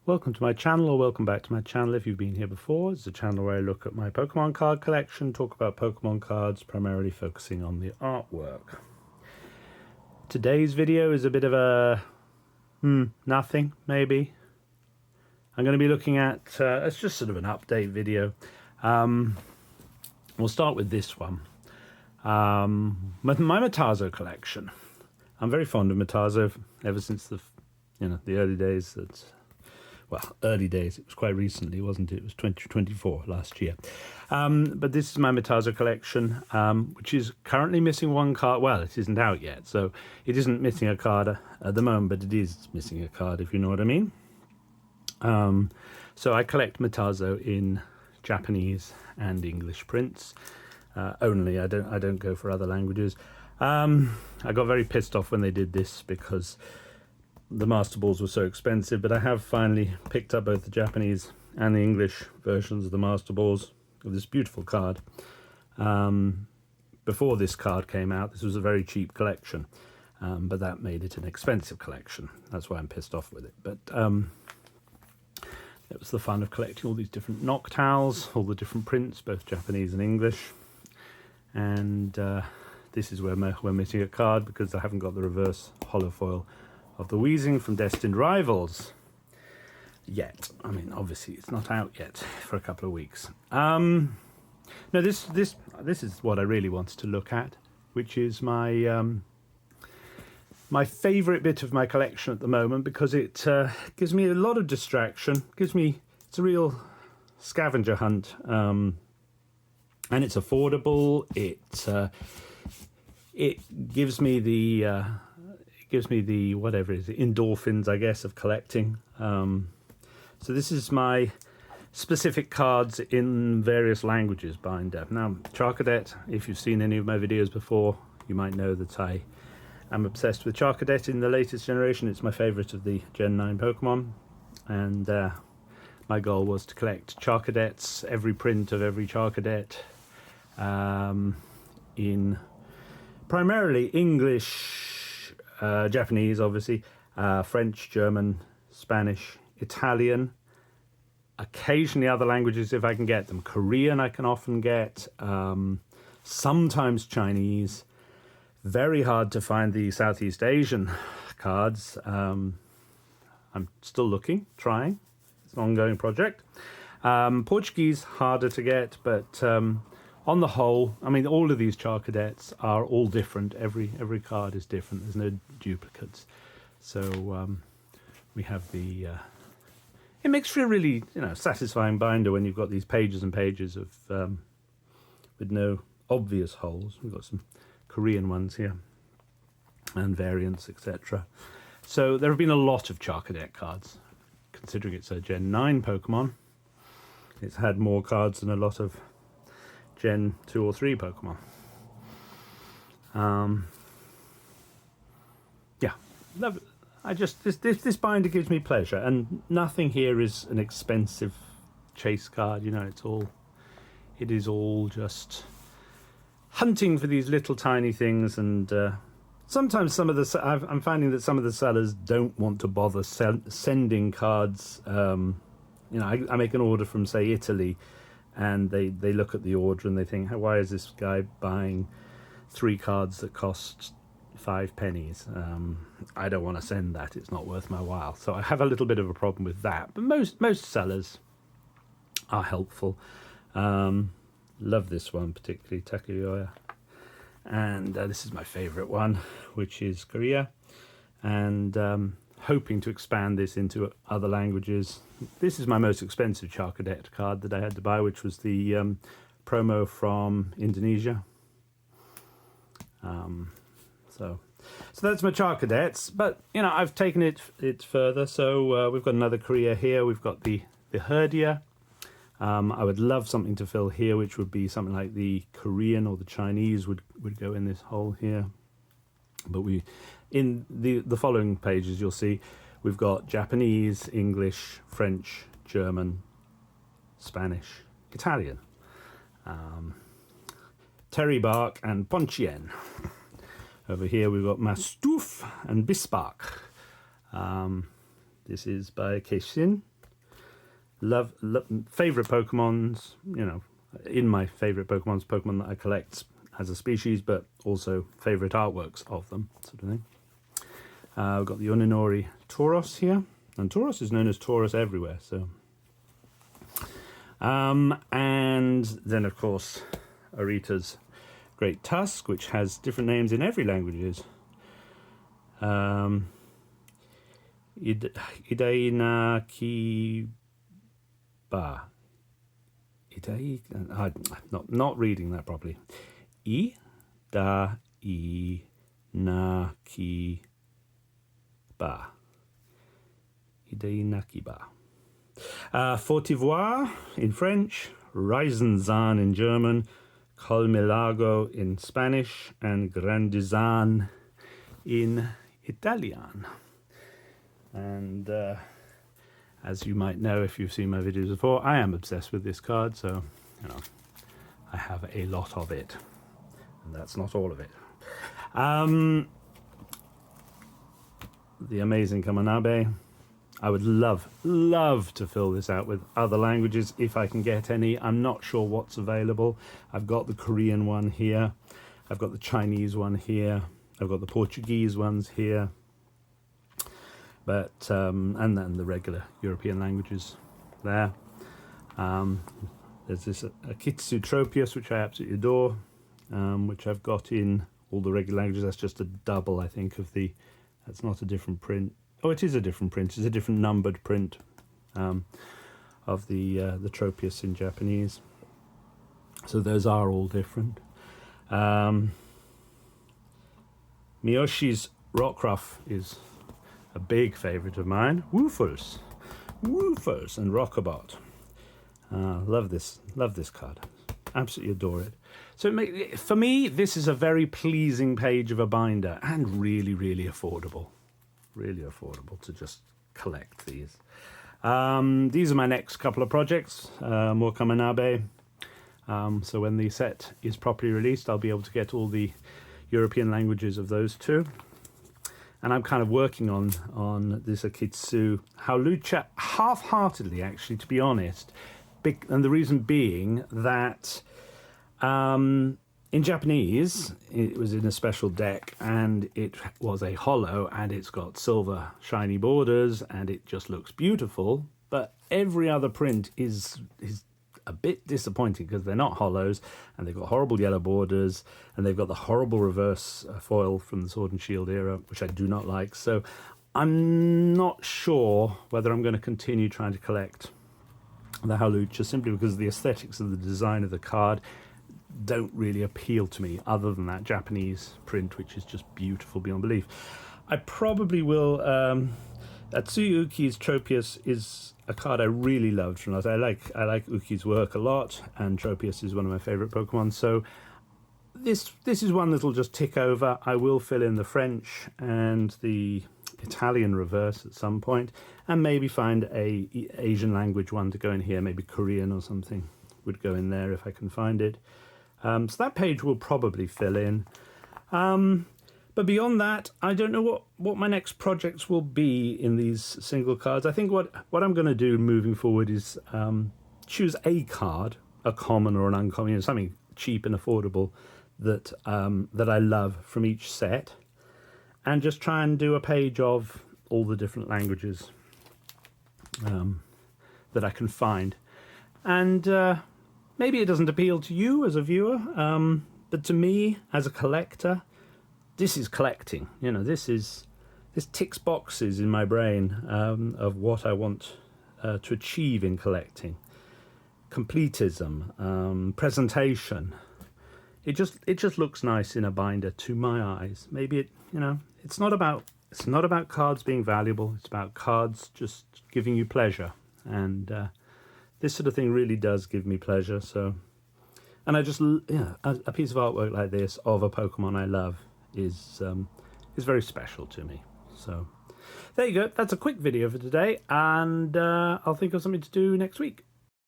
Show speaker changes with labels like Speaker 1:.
Speaker 1: Welcome to my channel, or welcome back to my channel if you've been here before. It's a channel where I look at my Pokemon card collection, talk about Pokemon cards, primarily focusing on the artwork. Today's video is a bit of a nothing, maybe. I'm going to be looking at, it's just sort of an update video. We'll start with this one. My Metazo collection. I'm very fond of Metazo ever since the early days. Early days. It was quite recently, wasn't it? It was 2024, last year. But this is my Metazo collection, which is currently missing one card. Well, it isn't out yet, so it isn't missing a card at the moment, but it is missing a card, if you know what I mean. So I collect Metazo in Japanese and English prints only. I don't go for other languages. I got very pissed off when they did this because the Master Balls were so expensive, but I have finally picked up both the Japanese and the English versions of the Master Balls of this beautiful card. Before this card came out, this was a very cheap collection, but that made it an expensive collection. That's why I'm pissed off with it. But it was the fun of collecting all these different Noctowls, all the different prints, both Japanese and English. And this is where we're missing a card because I haven't got the reverse holofoil of the Weezing from Destined Rivals yet. I mean, obviously it's not out yet for a couple of weeks. No, this is what I really wanted to look at, which is my my favourite bit of my collection at the moment, because it gives me a lot of distraction. It's a real scavenger hunt, and it's affordable. It gives me the whatever it is, the endorphins, I guess, of collecting. So this is my specific cards in various languages binder. Now, Charcadet, if you've seen any of my videos before, you might know that I am obsessed with Charcadet in the latest generation. It's my favourite of the Gen 9 Pokemon, and my goal was to collect Charcadets, every print of every Charcadet, in primarily English, Japanese, obviously, French, German, Spanish, Italian, occasionally other languages if I can get them. Korean I can often get, sometimes Chinese. Very hard to find the Southeast Asian cards. I'm still looking, trying. It's an ongoing project. Portuguese, harder to get, but on the whole, I mean, all of these Charcadets are all different. Every card is different. There's no duplicates. So we have the... it makes for a really, satisfying binder when you've got these pages and pages of with no obvious holes. We've got some Korean ones here and variants, etc. So there have been a lot of Charcadet cards, considering it's a Gen 9 Pokemon. It's had more cards than a lot of Gen 2 or 3 Pokemon. This binder gives me pleasure, and nothing here is an expensive chase card. It is all just hunting for these little tiny things, and sometimes I'm finding that some of the sellers don't want to bother sending cards. I make an order from, say, Italy, and they look at the order and they think, why is this guy buying 3 cards that cost 5 pennies? I don't want to send that. It's not worth my while. So I have a little bit of a problem with that. But most sellers are helpful. Love this one, particularly Takuyoya. And this is my favourite one, which is Korea. And hoping to expand this into other languages. This is my most expensive Charcadet card that I had to buy, which was the promo from Indonesia. So that's my Charcadets, but I've taken it further. So we've got another Korea here. We've got the Herdia. I would love something to fill here, which would be something like the Korean or the Chinese would go in this hole here. But in the following pages, you'll see we've got Japanese, English, French, German, Spanish, Italian, Terry Bark and Ponchien. Over here we've got Mastouf and Bisparck. This is by Keishin favorite Pokemons, you know, in my favorite Pokemon that I collect as a species, but also favorite artworks of them, sort of thing. We've got the Uninori Tauros here, and Tauros is known as Taurus everywhere, so. And then, of course, Arita's Great Tusk, which has different names in every language. Idaina Kiba. I'm not reading that properly. Idaina Kiba. Idaina Kiba. Fortivoire in French, Reisenzahn in German, Colmelago in Spanish, and Grandizan in Italian. And as you might know if you've seen my videos before, I am obsessed with this card, so you know I have a lot of it, and that's not all of it. The amazing Kamanabe. I would love to fill this out with other languages if I can get any. I'm not sure what's available. I've got the Korean one here. I've got the Chinese one here. I've got the Portuguese ones here. But and then the regular European languages there. There's this Akitsu Tropius, which I absolutely adore, which I've got in all the regular languages. That's just a double, I think, of the. That's not a different print. Oh, it is a different print. It's a different numbered print of the Tropius in Japanese. So those are all different. Miyoshi's Rockruff is a big favourite of mine. Woofers and Rockabot. Love this card. Absolutely adore it. So for me, this is a very pleasing page of a binder and really, really affordable. Really affordable to just collect these. These are my next couple of projects. More Kamanabe. So when the set is properly released, I'll be able to get all the European languages of those two. And I'm kind of working on this Akitsu Hawlucha half-heartedly, actually, to be honest. And the reason being that in Japanese, it was in a special deck, and it was a holo, and it's got silver shiny borders, and it just looks beautiful. But every other print is a bit disappointing because they're not holos, and they've got horrible yellow borders, and they've got the horrible reverse foil from the Sword and Shield era, which I do not like. So I'm not sure whether I'm going to continue trying to collect the Hawlucha, simply because the aesthetics of the design of the card don't really appeal to me, other than that Japanese print, which is just beautiful beyond belief. I probably will. Atsuyuki's Tropius is a card I really loved from last. I like Uki's work a lot, and Tropius is one of my favorite Pokemon. So this is one that'll just tick over. I will fill in the French and the Italian reverse at some point, and maybe find a Asian language one to go in here. Maybe Korean or something would go in there if I can find it. So that page will probably fill in. But beyond that, I don't know what my next projects will be in these single cards. I think what I'm going to do moving forward is choose a card, a common or an uncommon, you know, something cheap and affordable that I love from each set, and just try and do a page of all the different languages that I can find. And maybe it doesn't appeal to you as a viewer, but to me as a collector, this is collecting. You know, this ticks boxes in my brain of what I want to achieve in collecting. Completism, presentation. It just looks nice in a binder to my eyes. Maybe it's not about cards being valuable. It's about cards just giving you pleasure, and this sort of thing really does give me pleasure. So, and I just, a piece of artwork like this of a Pokemon I love is very special to me. So there you go. That's a quick video for today, and I'll think of something to do next week.